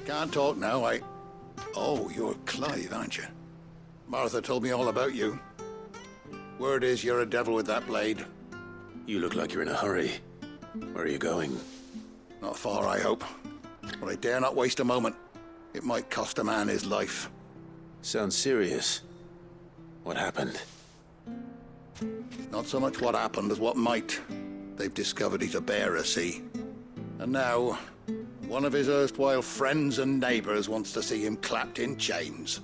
Can't talk now, Oh, you're Clive, aren't you? Martha told me all about you. Word is you're a devil with that blade. You look like you're in a hurry. Where are you going? Not far, I hope. But I dare not waste a moment. It might cost a man his life. Sounds serious. What happened? Not so much what happened as what might. They've discovered he's a bearer, see? And now, one of his erstwhile friends and neighbors wants to see him clapped in chains.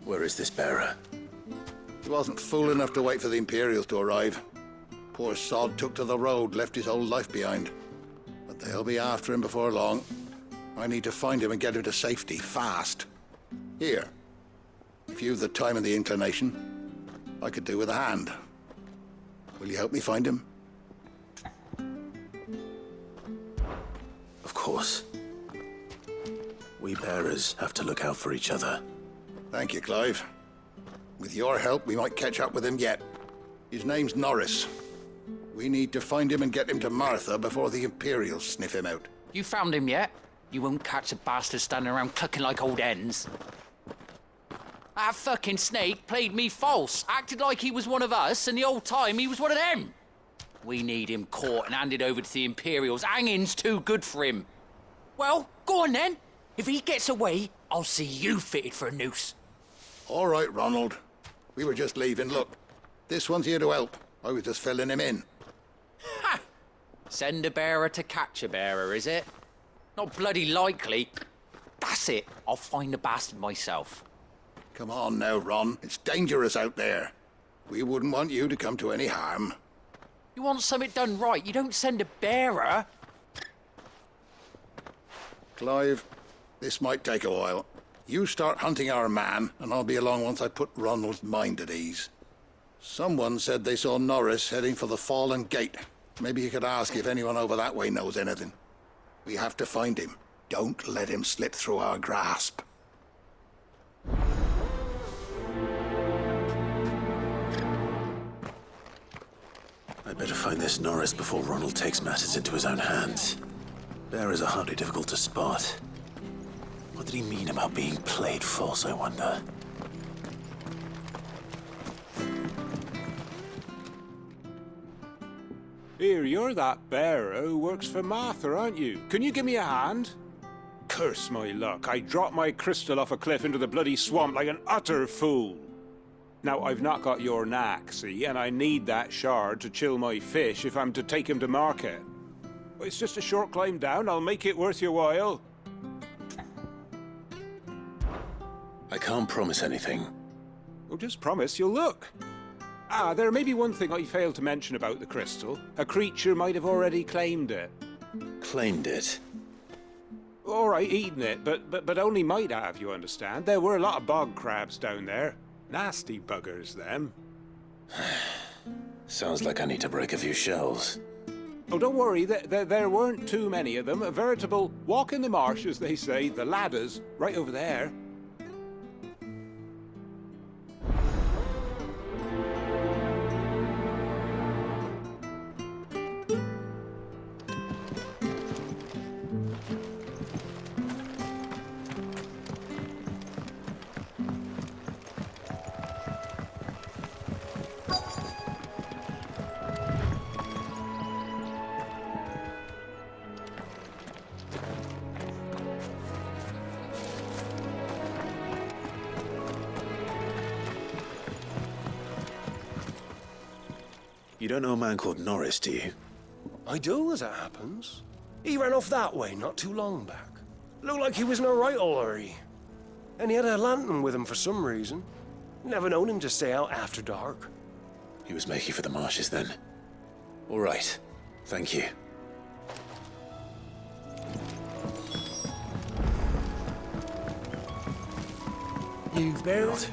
Where is this bearer? He wasn't fool enough to wait for the Imperials to arrive. Poor sod took to the road, left his whole life behind. But they'll be after him before long. I need to find him and get him to safety, fast. Here. If you've the time and the inclination, I could do with a hand. Will you help me find him? Of course. We bearers have to look out for each other. Thank you, Clive. With your help, we might catch up with him yet. His name's Norris. We need to find him and get him to Martha before the Imperials sniff him out. You found him yet? You won't catch a bastard standing around clucking like old hens. That fucking snake played me false, acted like he was one of us, and the whole time he was one of them. We need him caught and handed over to the Imperials. Hanging's too good for him. Well, go on then. If he gets away, I'll see you fitted for a noose. All right, Ronald. We were just leaving. Look, this one's here to help. I was just filling him in. Ha! Send a bearer to catch a bearer, is it? Not bloody likely. That's it. I'll find the bastard myself. Come on now, Ron. It's dangerous out there. We wouldn't want you to come to any harm. You want something done right, you don't send a bearer. Clive, this might take a while. You start hunting our man, and I'll be along once I put Ronald's mind at ease. Someone said they saw Norris heading for the Fallen Gate. Maybe you could ask if anyone over that way knows anything. We have to find him. Don't let him slip through our grasp. I'd better find this Norris before Ronald takes matters into his own hands. Bearers are hardly difficult to spot. What did he mean about being played false, I wonder? Here, you're that bearer who works for Martha, aren't you? Can you give me a hand? Curse my luck, I dropped my crystal off a cliff into the bloody swamp like an utter fool. Now, I've not got your knack, see, and I need that shard to chill my fish if I'm to take him to market. It's just a short climb down, I'll make it worth your while. I can't promise anything. Well, just promise you'll look. Ah, there may be one thing I failed to mention about the crystal. A creature might have already claimed it. Claimed it? All right, eaten it, but only might have, you understand. There were a lot of bog crabs down there. Nasty buggers, them. Sounds like I need to break a few shells. Oh, don't worry, there weren't too many of them. A veritable walk in the marsh, as they say, the ladders, right over there. You don't know a man called Norris, do you? I do, as it happens. He ran off that way not too long back. Looked like he was in a right old hurry. And he had a lantern with him for some reason. Never known him to stay out after dark. He was making for the marshes then. All right. Thank you. You bailed?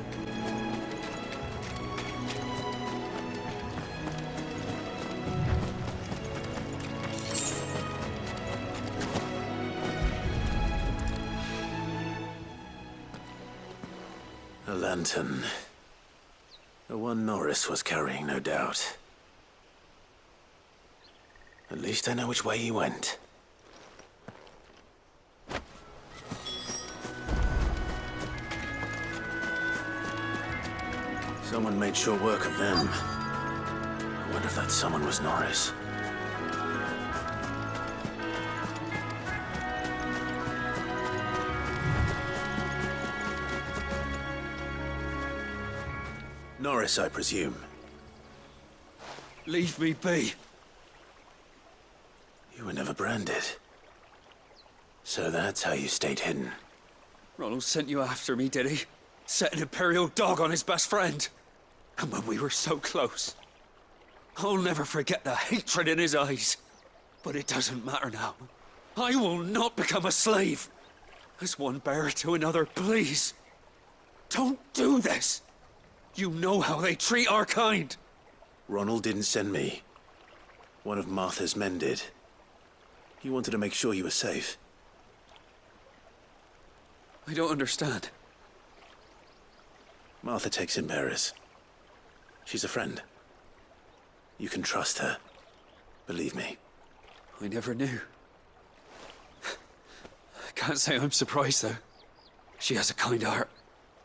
A lantern. The one Norris was carrying, no doubt. At least I know which way he went. Someone made short work of them. I wonder if that someone was Norris. Norris, I presume. Leave me be. You were never branded. So that's how you stayed hidden. Ronald sent you after me, did he? Set an Imperial dog on his best friend. And when we were so close. I'll never forget the hatred in his eyes. But it doesn't matter now. I will not become a slave. As one bearer to another, please. Don't do this. You know how they treat our kind. Ronald didn't send me. One of Martha's men did. He wanted to make sure you were safe. I don't understand. Martha takes in bearers. She's a friend. You can trust her. Believe me. I never knew. I can't say I'm surprised, though. She has a kind heart.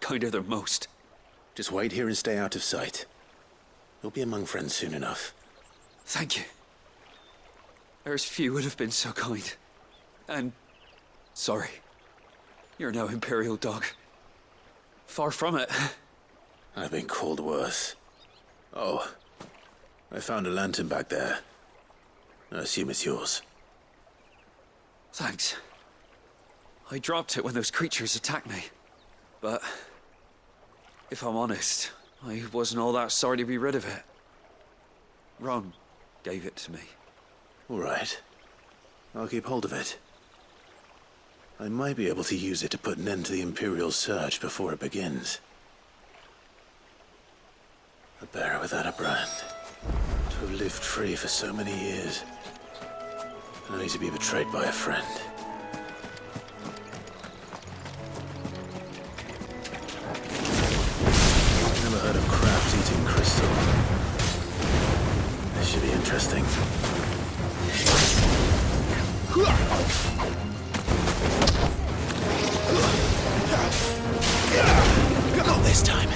Kinder than most. Just wait here and stay out of sight. You'll be among friends soon enough. Thank you. There's few would have been so kind. And... sorry. You're no Imperial dog. Far from it. I've been called worse. Oh, I found a lantern back there. I assume it's yours. Thanks. I dropped it when those creatures attacked me. But... if I'm honest, I wasn't all that sorry to be rid of it. Ron gave it to me. All right. I'll keep hold of it. I might be able to use it to put an end to the Imperial search before it begins. A bearer without a brand. To have lived free for so many years. Only to be betrayed by a friend. Never heard of crabs eating crystal. This should be interesting. Not this time.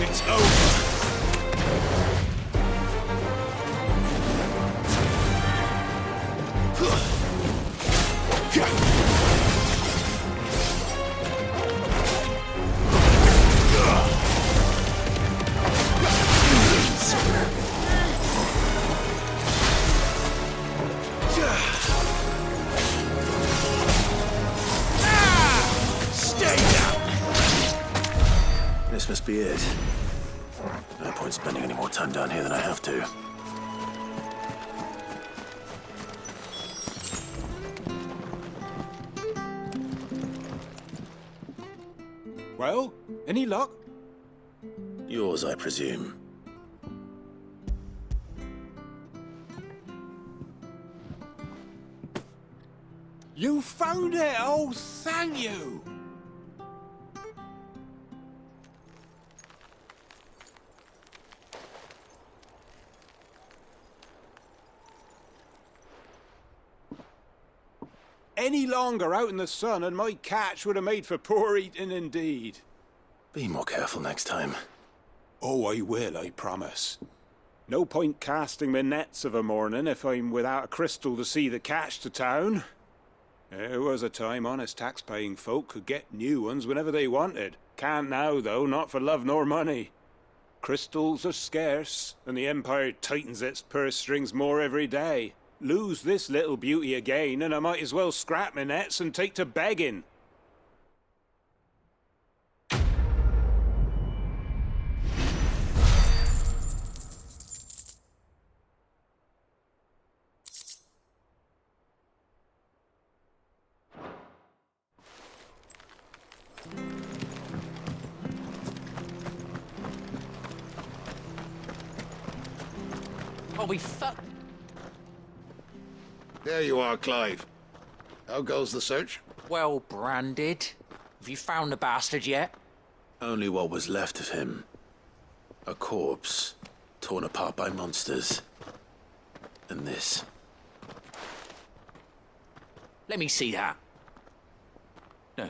It's over. This must be it. No point spending any more time down here than I have to. Well, any luck? Yours, I presume. You found it! Oh, thank you! Any longer out in the sun and my catch would have made for poor eating indeed. Be more careful next time. Oh, I will, I promise. No point casting my nets of a morning if I'm without a crystal to see the catch to town. There was a time honest tax-paying folk could get new ones whenever they wanted. Can't now, though, not for love nor money. Crystals are scarce, and the Empire tightens its purse strings more every day. Lose this little beauty again, and I might as well scrap my nets and take to begging. Oh, we fuck. There you are, Clive. How goes the search? Well branded. Have you found the bastard yet? Only what was left of him. A corpse, torn apart by monsters. And this. Let me see that. No.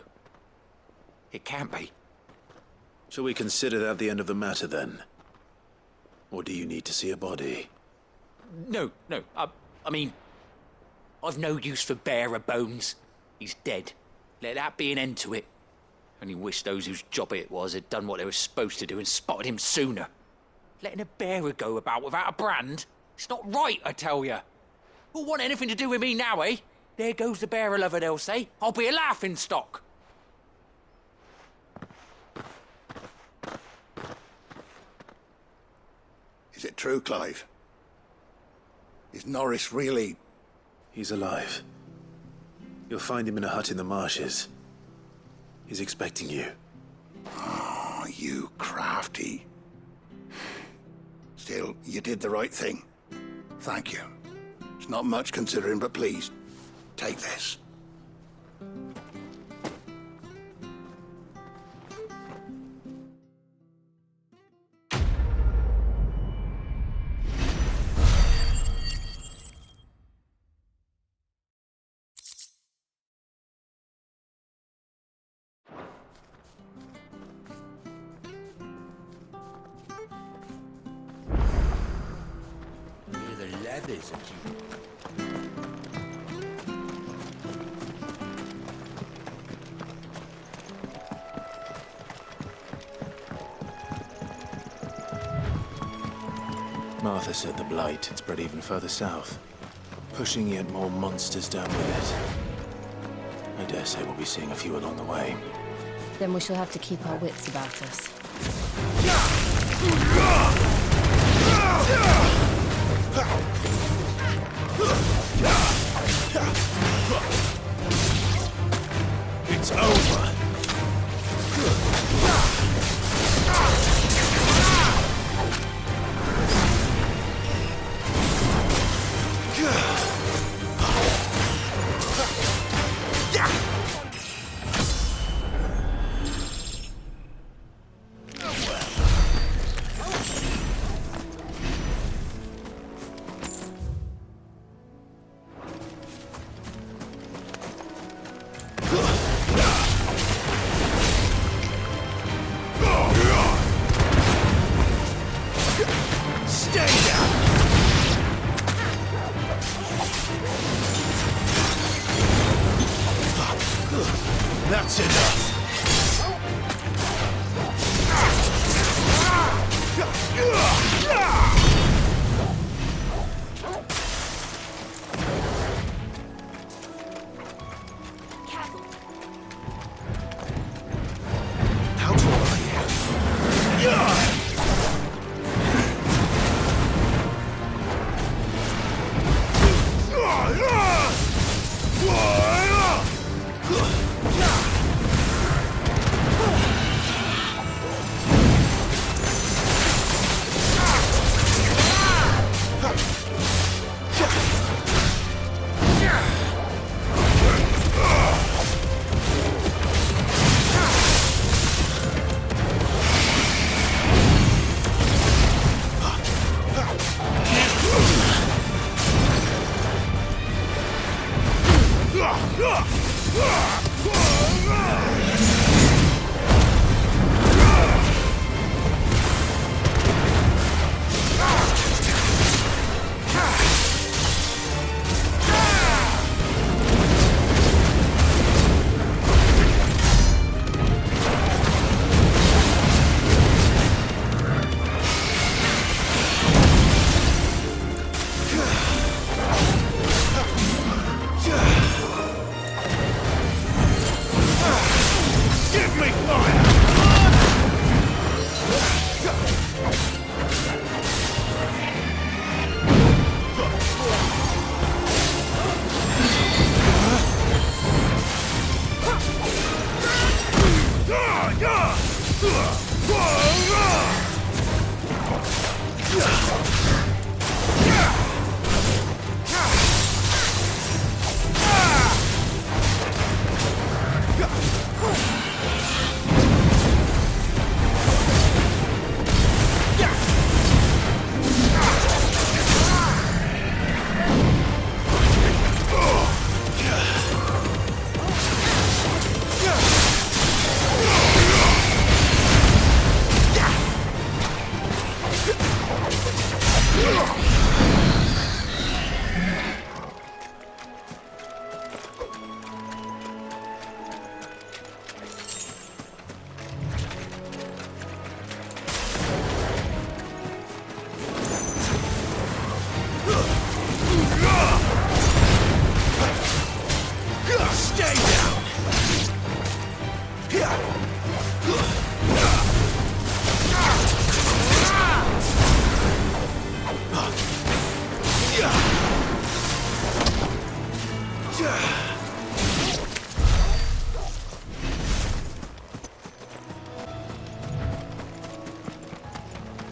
It can't be. Shall we consider that the end of the matter, then? Or do you need to see a body? No. I mean, I've no use for bearer bones. He's dead. Let that be an end to it. Only wish those whose job it was had done what they were supposed to do and spotted him sooner. Letting a bearer go about without a brand? It's not right, I tell you. Who'll want anything to do with me now, eh? There goes the bearer lover, they'll say. I'll be a laughing stock. Is it true, Clive? Is Norris really... He's alive. You'll find him in a hut in the marshes. He's expecting you. Oh, you crafty. Still, you did the right thing. Thank you. It's not much considering, but please, take this. Martha said the blight had spread even further south, pushing yet more monsters down with it. I dare say we'll be seeing a few along the way. Then we shall have to keep our wits about us. It's over! That's enough! How tall are you?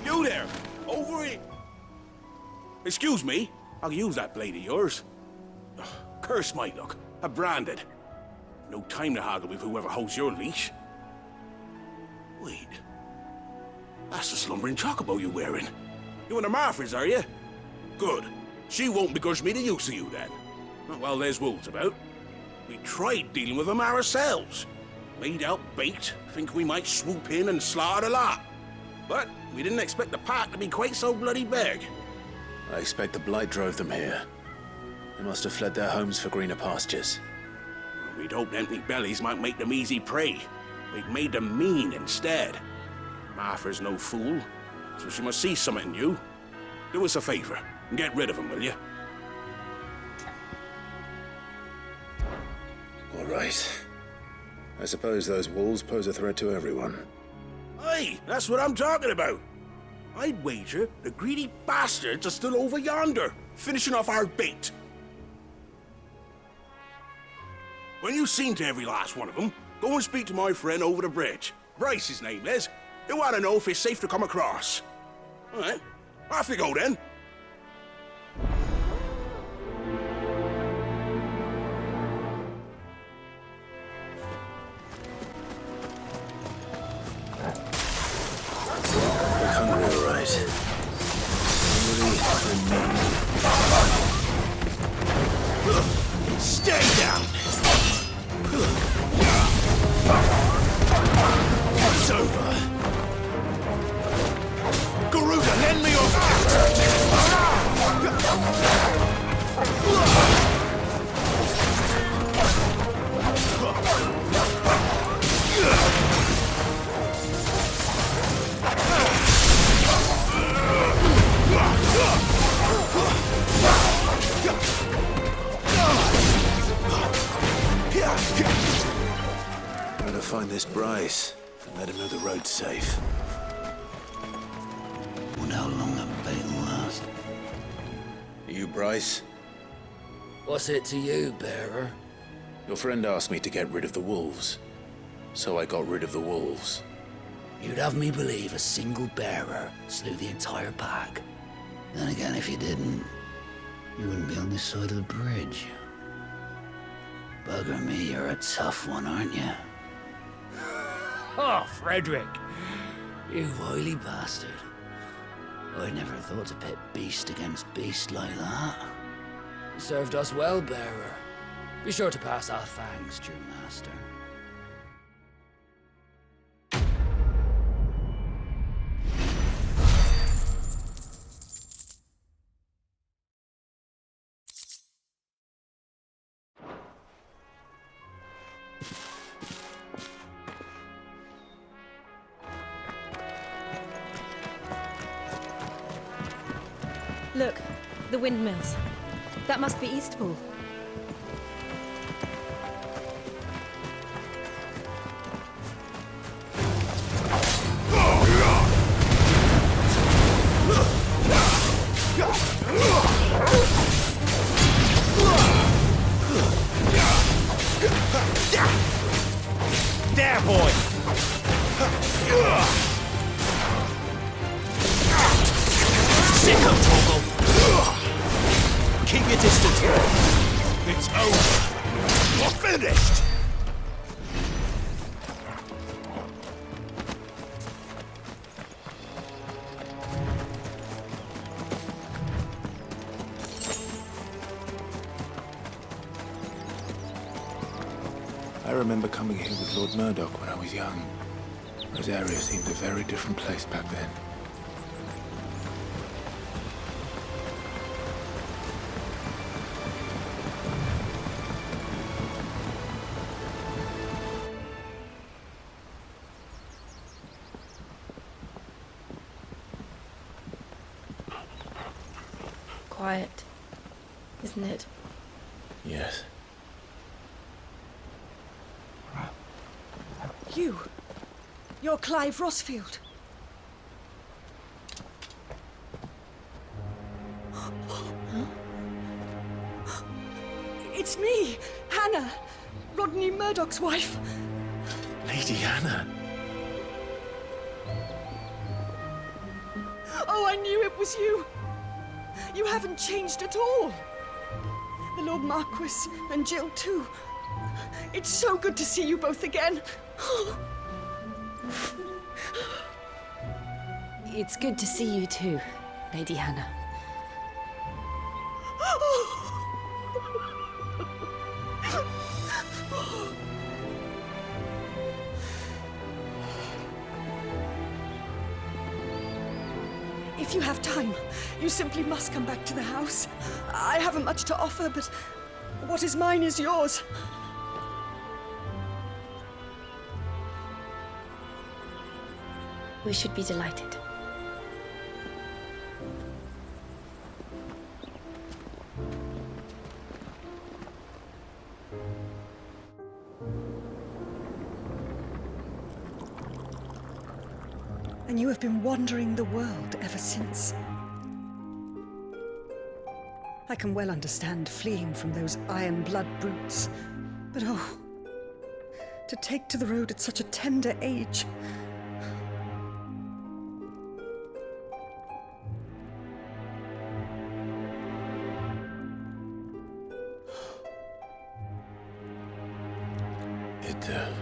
You there! Over here! Excuse me, I'll use that blade of yours. Ugh, curse my luck. I'm branded. No time to haggle with whoever holds your leash. Wait. That's the slumbering chocobo you're wearing. You and the Marfors, are you? Good. She won't begrudge me the use of you, then. Not while there's wolves about. We tried dealing with them ourselves. Laid out bait, think we might swoop in and slaughter the lot. But we didn't expect the pack to be quite so bloody big. I expect the blight drove them here. They must have fled their homes for greener pastures. We'd hoped empty bellies might make them easy prey. We'd made them mean instead. Martha's no fool, so she must see something in you. Do us a favor and get rid of them, will you? All right. I suppose those wolves pose a threat to everyone. Aye, that's what I'm talking about. I'd wager the greedy bastards are still over yonder, finishing off our bait. When you've seen to every last one of them, go and speak to my friend over the bridge. Bryce, his name is. He'll want to know if it's safe to come across. All right, off you go then. Look hungry, all right. Hungry and mean. Stay down! It's over. Garuda, lend me your Better find this Bryce and let him know the road's safe. Wonder how long that bait will last. Are you Bryce? What's it to you, bearer? Your friend asked me to get rid of the wolves, so I got rid of the wolves. You'd have me believe a single bearer slew the entire pack. Then again, if you didn't, you wouldn't be on this side of the bridge. Bugger me, you're a tough one, aren't you? Oh, Frederick! You wily bastard. I never thought to pit beast against beast like that. You served us well, bearer. Be sure to pass our thanks, true master. Look, the windmills. That must be Eastpool. There, boy! Sicko, Torgal! Keep your distance. It's over. You're finished. I remember coming here with Lord Murdoch when I was young. Rosaria seemed a very different place back then. quiet, isn't it? Yes. You're Clive Rossfield. It's me, Hannah, Rodney Murdoch's wife. Lady Hannah. Oh, I knew it was you. You haven't changed at all. The Lord Marquis and Jill too. It's so good to see you both again. It's good to see you too, Lady Hannah. If you have time, you simply must come back to the house. I haven't much to offer, but what is mine is yours. We should be delighted. And you have been wandering the world ever since. I can well understand fleeing from those iron blood brutes. But oh, to take to the road at such a tender age. It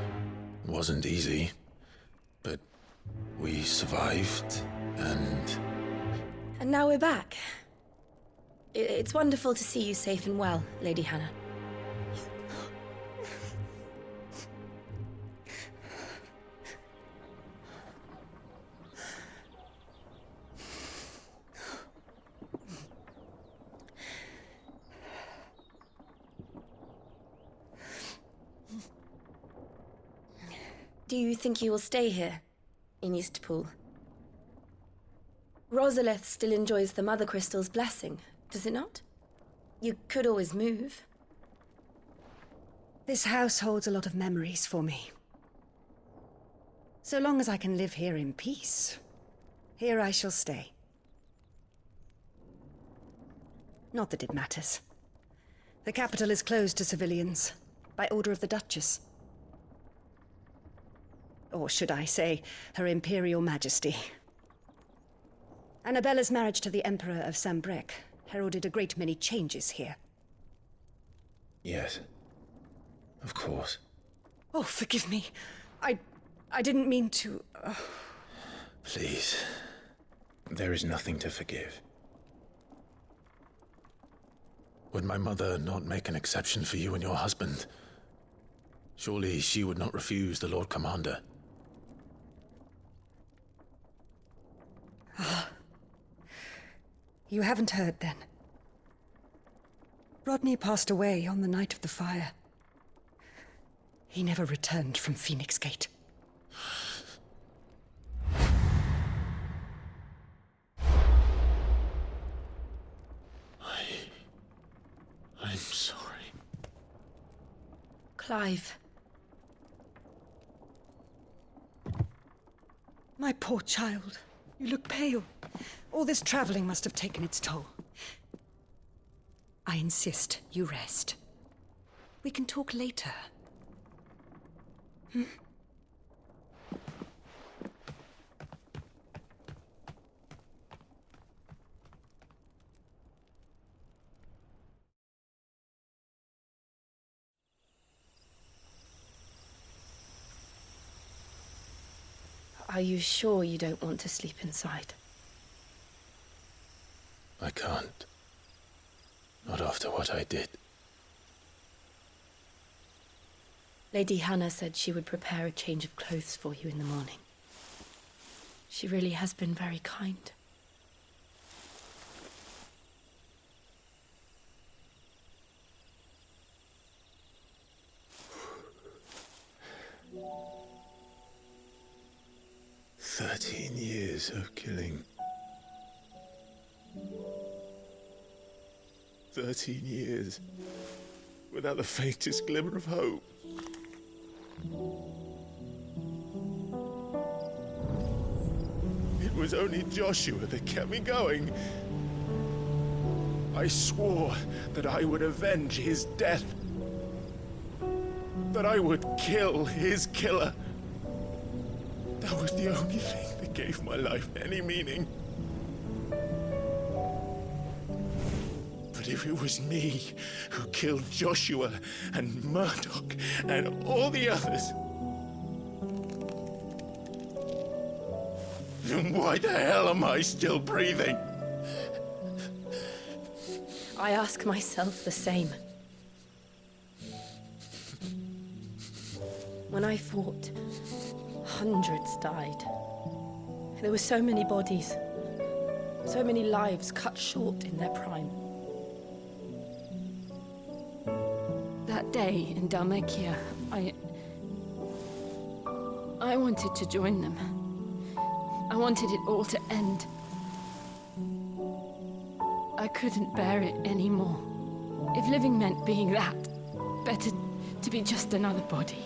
wasn't easy, but we survived, and And now we're back. It's wonderful to see you safe and well, Lady Hannah. Do you think you will stay here, in Eastpool? Rosalith still enjoys the Mother Crystal's blessing, does it not? You could always move. This house holds a lot of memories for me. So long as I can live here in peace, here I shall stay. Not that it matters. The capital is closed to civilians, by order of the Duchess. Or should I say, Her Imperial Majesty. Annabella's marriage to the Emperor of Sambrec heralded a great many changes here. yes, of course. Oh, forgive me. I didn't mean to... Please, there is nothing to forgive. Would my mother not make an exception for you and your husband? Surely she would not refuse the Lord Commander. You haven't heard, then. Rodney passed away on the night of the fire. He never returned from Phoenix Gate. I'm sorry. Clive. My poor child. You look pale. All this traveling must have taken its toll. I insist you rest. We can talk later. Are you sure you don't want to sleep inside? I can't. Not after what I did. Lady Hannah said she would prepare a change of clothes for you in the morning. She really has been very kind. "13 years of killing. 13 years without the faintest glimmer of hope. It was only Joshua that kept me going. I swore that I would avenge his death. That I would kill his killer. That was the only thing that gave my life any meaning. But if it was me who killed Joshua and Murdoch and all the others, then why the hell am I still breathing? I ask myself the same. When I fought, hundreds died. There were so many bodies, so many lives cut short in their prime. That day in Dalmacia, I wanted to join them. I wanted it all to end. I couldn't bear it anymore. If living meant being that, better to be just another body.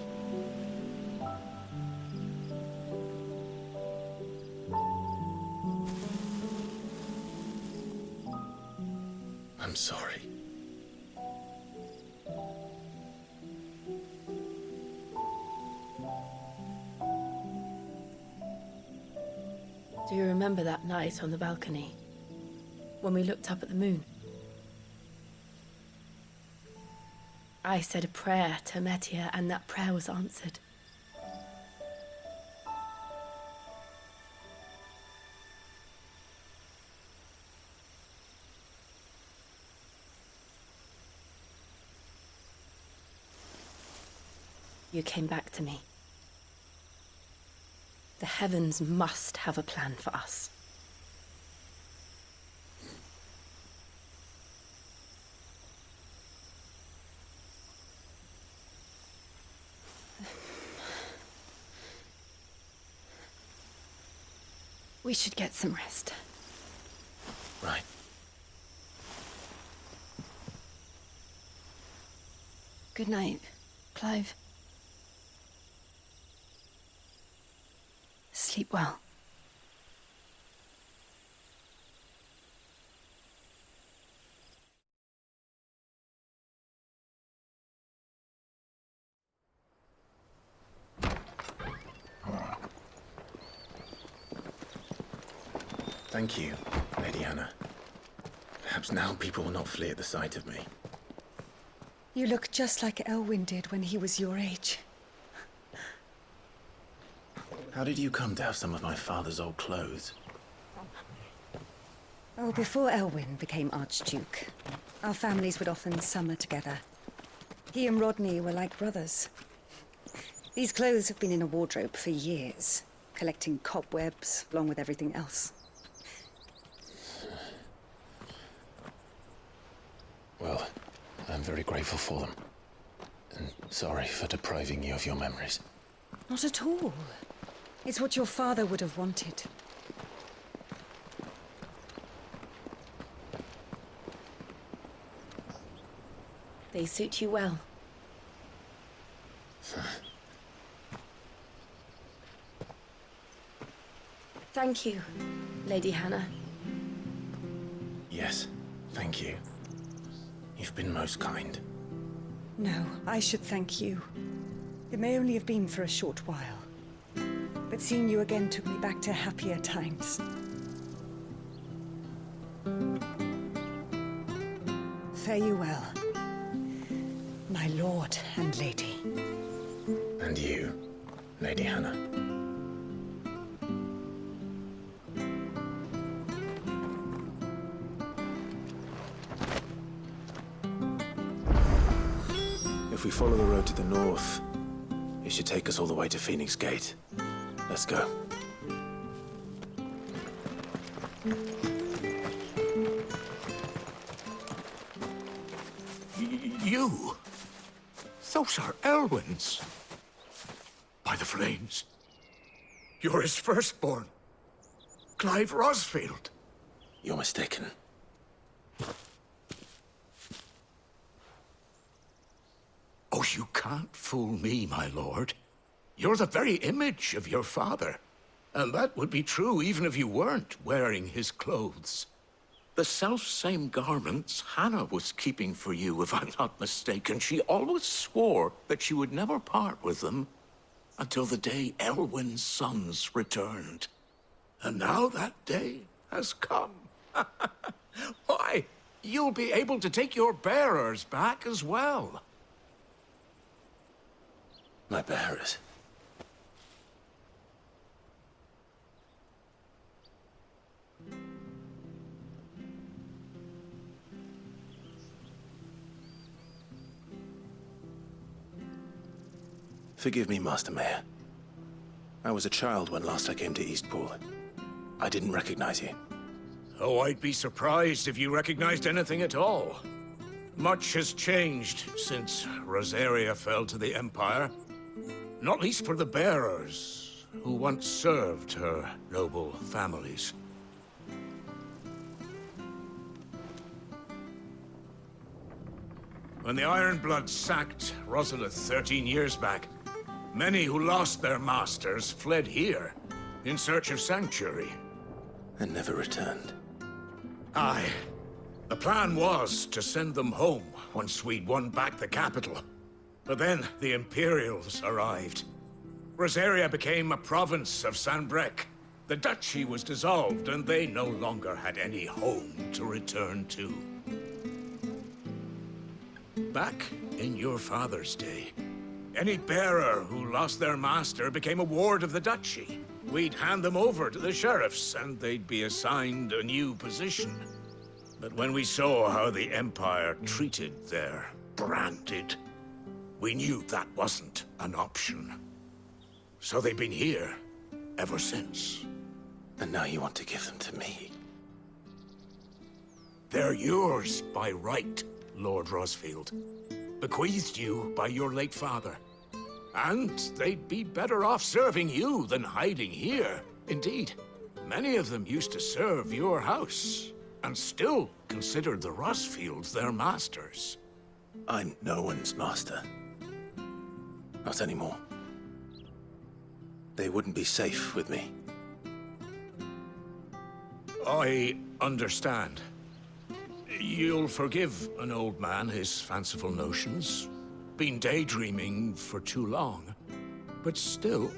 I'm sorry. Do you remember that night on the balcony, when we looked up at the moon? I said a prayer to Metia, and that prayer was answered. You came back to me. The heavens must have a plan for us. We should get some rest. Right. Good night, Clive. Sleep well. Thank you, Lady Hannah. Perhaps now people will not flee at the sight of me. You look just like Elwyn did when he was your age. How did you come to have some of my father's old clothes? Oh, before Elwyn became Archduke, our families would often summer together. He and Rodney were like brothers. These clothes have been in a wardrobe for years, collecting cobwebs along with everything else. Well, I'm very grateful for them. And sorry for depriving you of your memories. Not at all. It's what your father would have wanted. They suit you well. Thank you, Lady Hannah. Yes, thank you. You've been most kind. No, I should thank you. It may only have been for a short while, but seeing you again took me back to happier times. Fare you well, my lord and lady. And you, Lady Hannah. If we follow the road to the north, it should take us all the way to Phoenix Gate. Let's go. You? Those are Elwyn's. By the flames. You're his firstborn. Clive Rosfield. You're mistaken. Oh, you can't fool me, my lord. You're the very image of your father. And that would be true even if you weren't wearing his clothes. The self-same garments Hannah was keeping for you, if I'm not mistaken. She always swore that she would never part with them until the day Elwyn's sons returned. And now that day has come. Why, you'll be able to take your bearers back as well. My bearers? Forgive me, Master Mayor. I was a child when last I came to Eastpool. I didn't recognize you. Oh, I'd be surprised if you recognized anything at all. Much has changed since Rosaria fell to the Empire. Not least for the bearers, who once served her noble families. When the Ironbloods sacked Rosalith 13 years back, many who lost their masters fled here in search of sanctuary. And never returned. Aye. The plan was to send them home once we'd won back the capital. But then the Imperials arrived. Rosaria became a province of Sanbreque. The duchy was dissolved, and they no longer had any home to return to. Back in your father's day, any bearer who lost their master became a ward of the duchy. We'd hand them over to the sheriffs, and they'd be assigned a new position. But when we saw how the Empire treated their branded, we knew that wasn't an option. So they've been here ever since. And now you want to give them to me? They're yours by right, Lord Rosfield. Bequeathed you by your late father. And they'd be better off serving you than hiding here. Indeed, many of them used to serve your house, and still considered the Rosfields their masters. I'm no one's master. Not anymore. They wouldn't be safe with me. I understand. You'll forgive an old man his fanciful notions. Been daydreaming for too long. But still,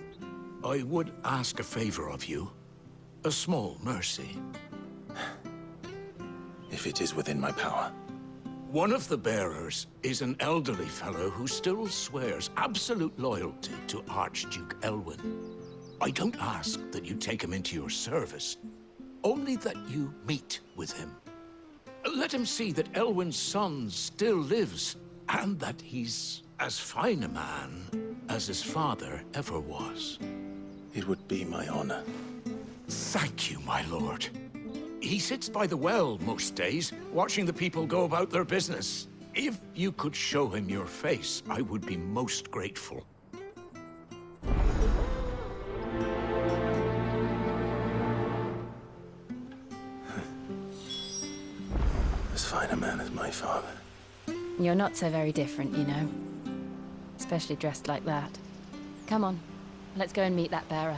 I would ask a favor of you. A small mercy. If it is within my power. One of the bearers is an elderly fellow who still swears absolute loyalty to Archduke Elwyn. I don't ask that you take him into your service, only that you meet with him. Let him see that Elwyn's son still lives, and that he's as fine a man as his father ever was. It would be my honor. Thank you, my lord. He sits by the well most days, watching the people go about their business. If you could show him your face, I would be most grateful. As fine a man as my father. You're not so very different, you know. Especially dressed like that. Come on, let's go and meet that bearer.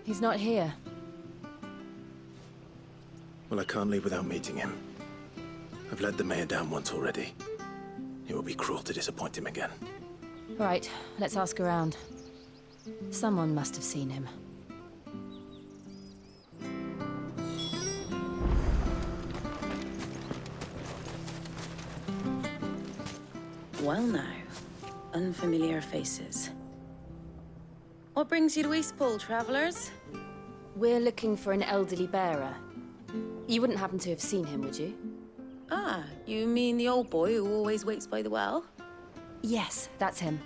He's not here. Well, I can't leave without meeting him. I've led the mayor down once already. It would be cruel to disappoint him again. Right, let's ask around. Someone must have seen him. Well now, unfamiliar faces. What brings you to Eastpool, travelers? We're looking for an elderly bearer. You wouldn't happen to have seen him, would you? Ah, you mean the old boy who always waits by the well? Yes, that's him.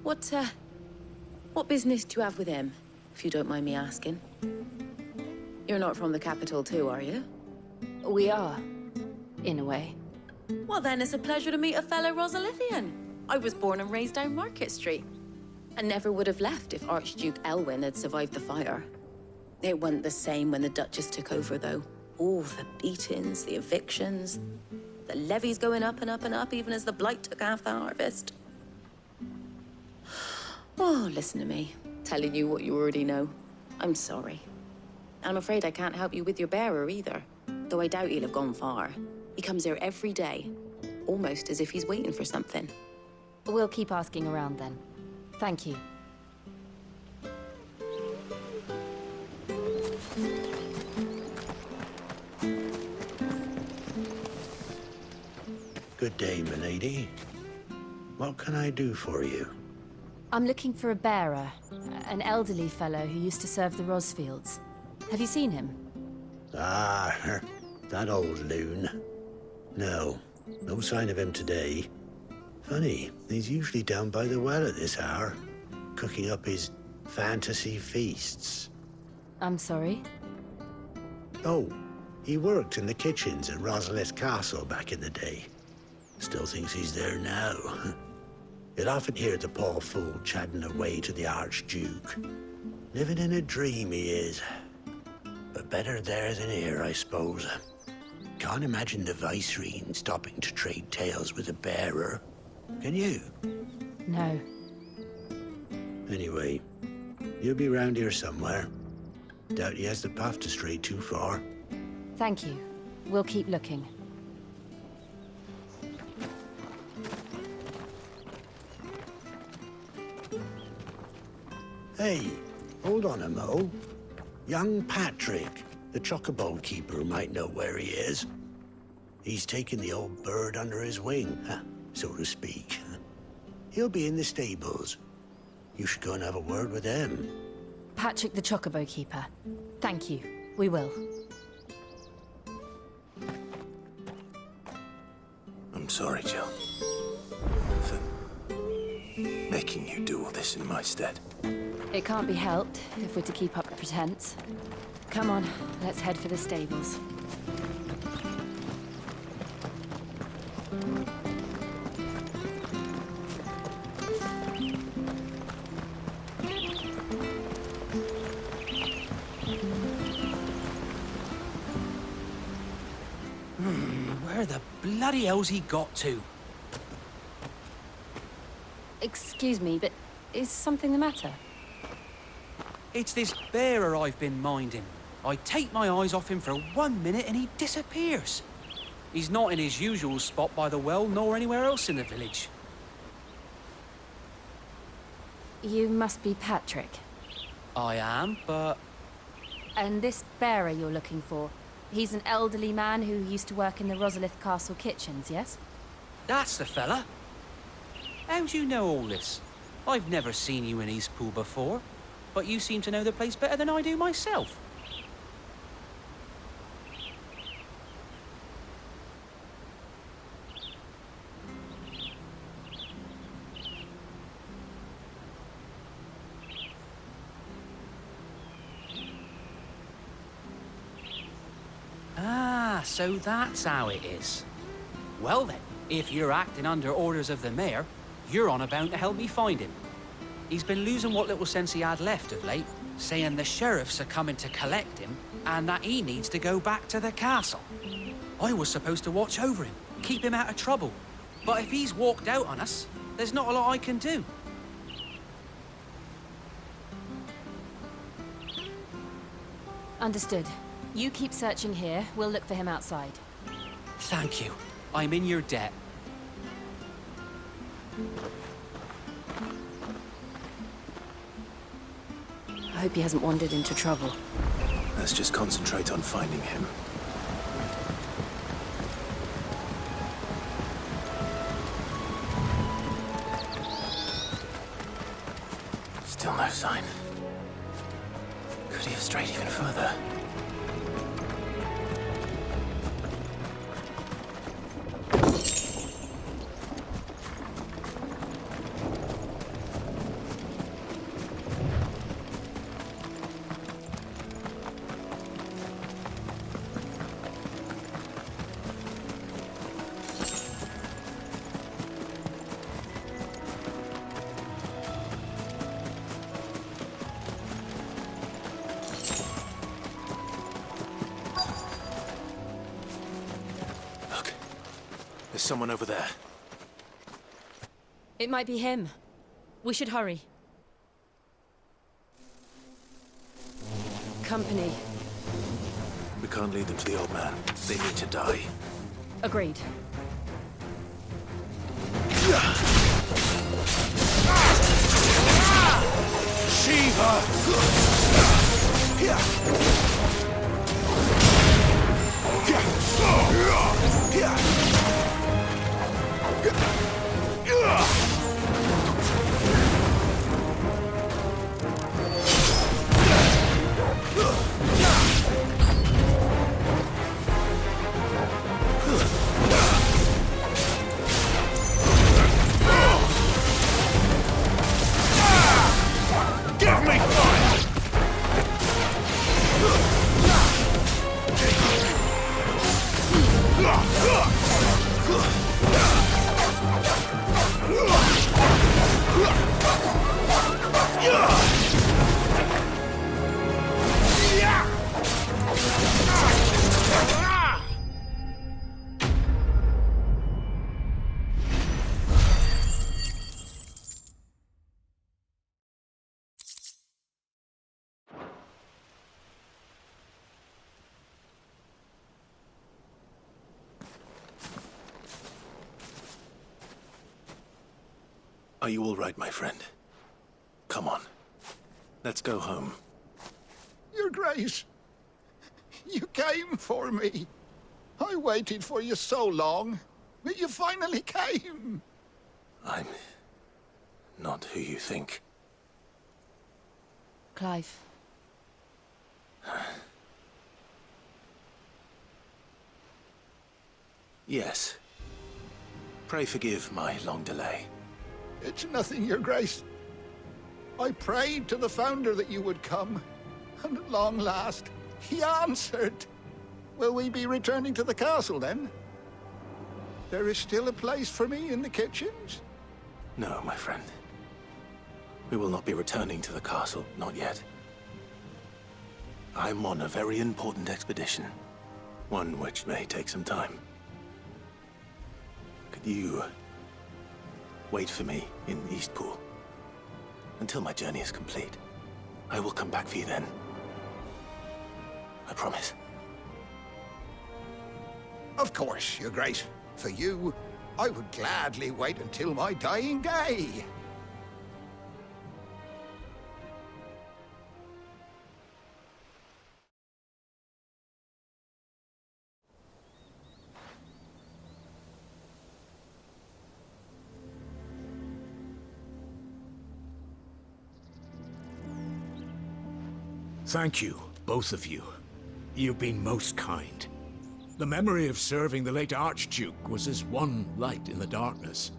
What business do you have with him, if you don't mind me asking? You're not from the capital too, are you? We are. in a way. Well, then it's a pleasure to meet a fellow Rosalithian. I was born and raised down Market Street. And never would have left if Archduke Elwyn had survived the fire. It wasn't the same when the Duchess took over, though. All the beatings, the evictions, the levies going up and up and up, even as the blight took half the harvest. Oh, listen to me, telling you what you already know. I'm sorry. I'm afraid I can't help you with your bearer either, though I doubt he'll have gone far. He comes here every day, almost as if he's waiting for something. We'll keep asking around then. Thank you. Good day, milady. What can I do for you? I'm looking for a bearer, an elderly fellow who used to serve the Rosfields. Have you seen him? Ah, that old loon. No sign of him today. Funny, he's usually down by the well at this hour, cooking up his fantasy feasts. I'm sorry? Oh, he worked in the kitchens at Rosalith Castle back in the day. Still thinks he's there now. You'd often hear the poor fool chatting away to the Archduke. Living in a dream he is. But better there than here, I suppose. Can't imagine the Vicereine stopping to trade tales with a bearer. Can you? No. Anyway, he'll be round here somewhere. Doubt he has the path to stray too far. Thank you. We'll keep looking. Hey, hold on a mo. Young Patrick, the chocobo keeper, might know where he is. He's taken the old bird under his wing, so to speak. He'll be in the stables. You should go and have a word with him. Patrick the Chocobo Keeper. Thank you. We will. I'm sorry, Jill. For making you do all this in my stead. It can't be helped if we're to keep up the pretense. Come on, let's head for the stables. Where the bloody hell's he got to? Excuse me, but is something the matter? It's this bearer I've been minding. I take my eyes off him for 1 minute and he disappears. He's not in his usual spot by the well, nor anywhere else in the village. You must be Patrick. I am, but... And this bearer you're looking for, he's an elderly man who used to work in the Rosalith Castle kitchens, yes? That's the fella. How do you know all this? I've never seen you in Eastpool before, but you seem to know the place better than I do myself. Ah, so that's how it is. Well then, if you're acting under orders of the mayor, you're on about to help me find him. He's been losing what little sense he had left of late, saying the sheriffs are coming to collect him and that he needs to go back to the castle. I was supposed to watch over him, keep him out of trouble. But if he's walked out on us, there's not a lot I can do. Understood. You keep searching here, we'll look for him outside. Thank you. I'm in your debt. I hope he hasn't wandered into trouble. Let's just concentrate on finding him. Still no sign. Could he have strayed even further? There's someone over there. It might be him. We should hurry. Company. We can't lead them to the old man. They need to die. Agreed. Are you all right, my friend? Come on. Let's go home. Your Grace, you came for me. I waited for you so long, but you finally came. I'm not who you think. Clive. Yes. Pray forgive my long delay. It's nothing, Your Grace. I prayed to the Founder that you would come, and at long last, he answered. Will we be returning to the castle, then? There is still a place for me in the kitchens? No, my friend. We will not be returning to the castle, not yet. I'm on a very important expedition, one which may take some time. Could you wait for me in Eastpool until my journey is complete? I will come back for you then. I promise. Of course, Your Grace. For you, I would gladly wait until my dying day. Thank you, both of you. You've been most kind. The memory of serving the late Archduke was as one light in the darkness,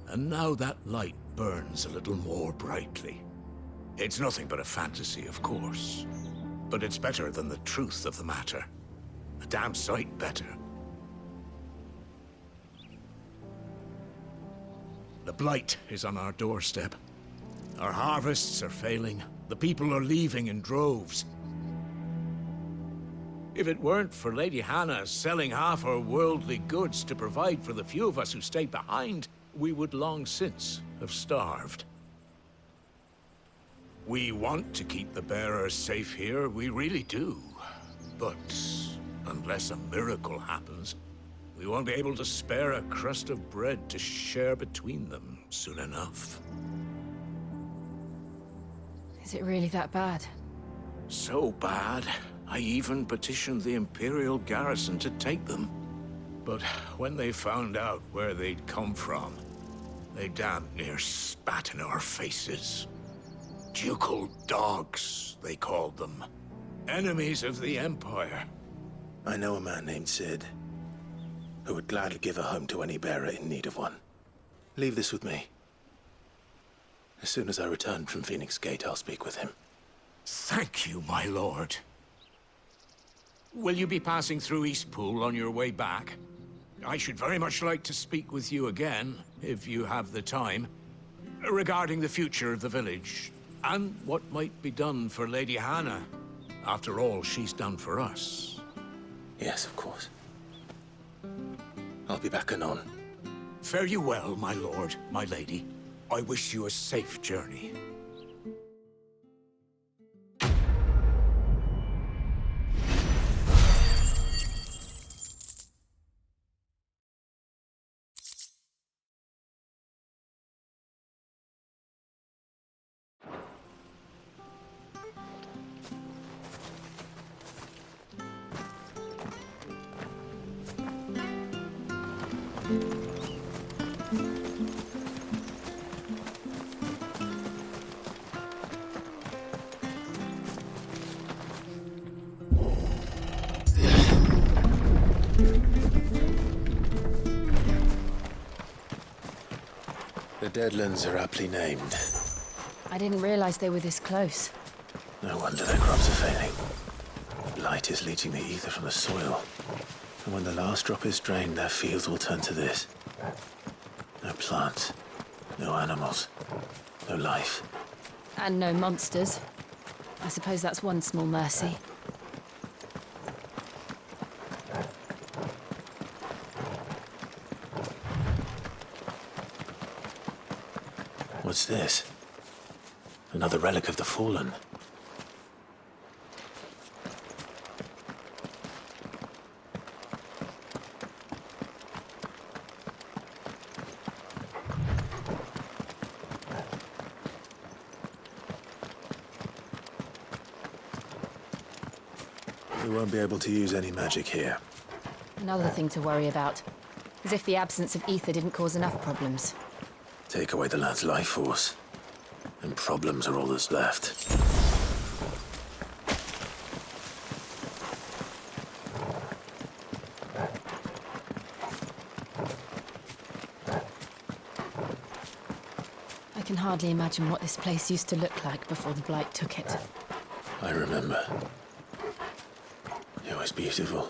and now that light burns a little more brightly. It's nothing but a fantasy, of course, but it's better than the truth of the matter. A damn sight better. The blight is on our doorstep. Our harvests are failing. The people are leaving in droves. If it weren't for Lady Hannah selling half her worldly goods to provide for the few of us who stayed behind, we would long since have starved. We want to keep the bearers safe here, we really do. But unless a miracle happens, we won't be able to spare a crust of bread to share between them soon enough. Is it really that bad? So bad, I even petitioned the Imperial garrison to take them. But when they found out where they'd come from, they damn near spat in our faces. Ducal dogs, they called them. Enemies of the Empire. I know a man named Sid, who would gladly give a home to any bearer in need of one. Leave this with me. As soon as I return from Phoenix Gate, I'll speak with him. Thank you, my lord. Will you be passing through Eastpool on your way back? I should very much like to speak with you again, if you have the time, regarding the future of the village, and what might be done for Lady Hannah, after all she's done for us. Yes, of course. I'll be back anon. Fare you well, my lord, my lady. I wish you a safe journey. The Deadlands are aptly named. I didn't realize they were this close. No wonder their crops are failing. The blight is leaching the ether from the soil. And when the last drop is drained, their fields will turn to this. No plants, no animals, no life. And no monsters. I suppose that's one small mercy. What's this? Another relic of the Fallen. We won't be able to use any magic here. Another thing to worry about. As if the absence of ether didn't cause enough problems. Take away the lad's life force, and problems are all that's left. I can hardly imagine what this place used to look like before the Blight took it. I remember. It was beautiful.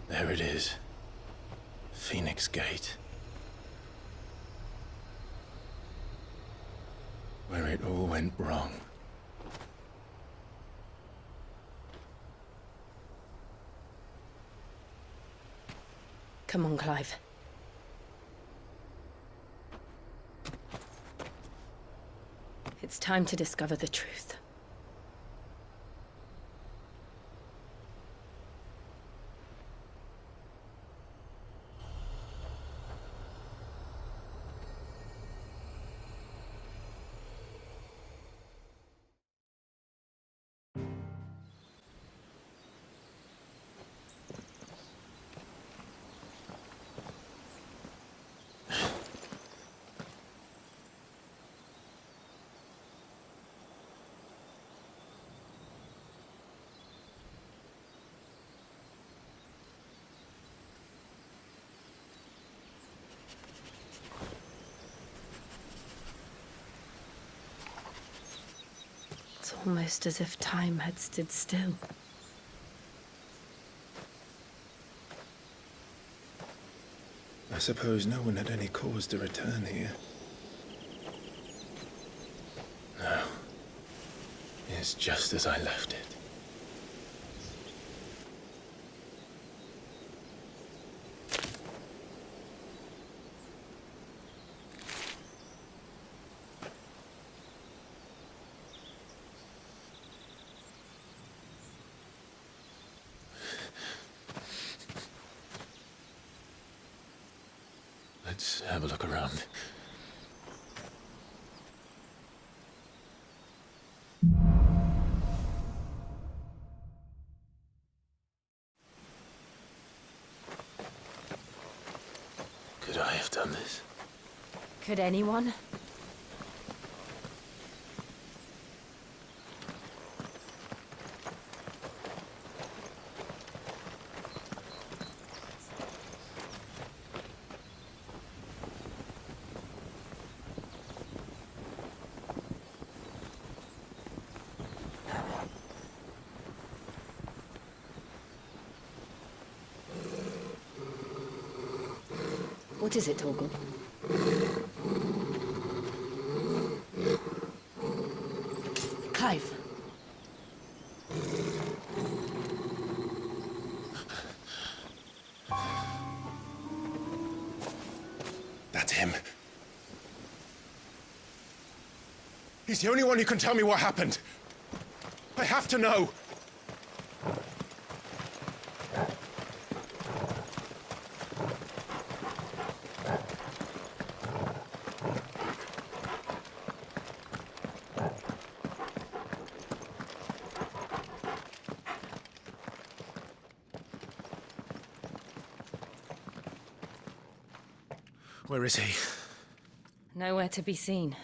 There it is. Phoenix Gate. Where it all went wrong. Come on, Clive. It's time to discover the truth. It's almost as if time had stood still. I suppose no one had any cause to return here. No. It's just as I left it. Let's have a look around. Could I have done this? Could anyone? What is it, Torgal? Clive. That's him. He's the only one who can tell me what happened. I have to know. Where is he? Nowhere to be seen.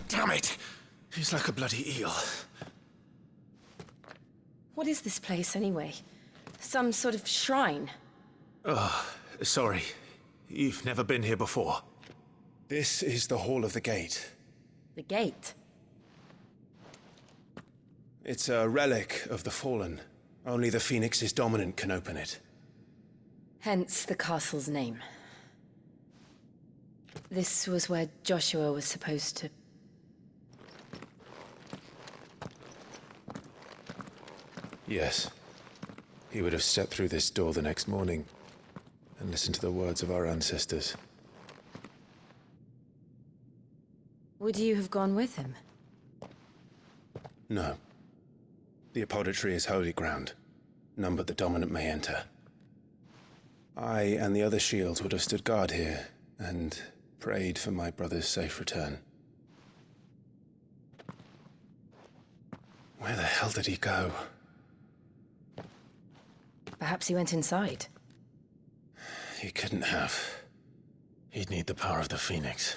Damn it! He's like a bloody eel. What is this place, anyway? Some sort of shrine? Oh, sorry. You've never been here before. This is the Hall of the Gate. The gate? It's a relic of the Fallen. Only the Phoenix's dominant can open it. Hence the castle's name. This was where Joshua was supposed to... Yes. He would have stepped through this door the next morning and listened to the words of our ancestors. Would you have gone with him? No. The apodatory is holy ground. None but the dominant may enter. I and the other shields would have stood guard here and prayed for my brother's safe return. Where the hell did he go? Perhaps he went inside. He couldn't have. He'd need the power of the Phoenix.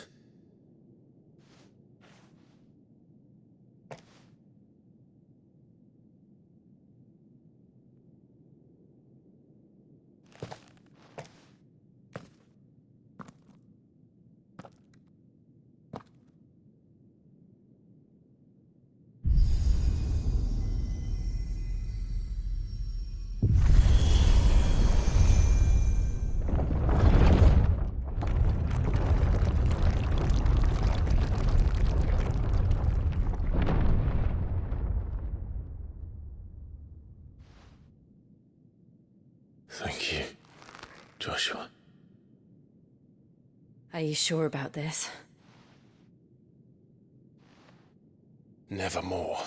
Thank you, Joshua. Are you sure about this? Nevermore.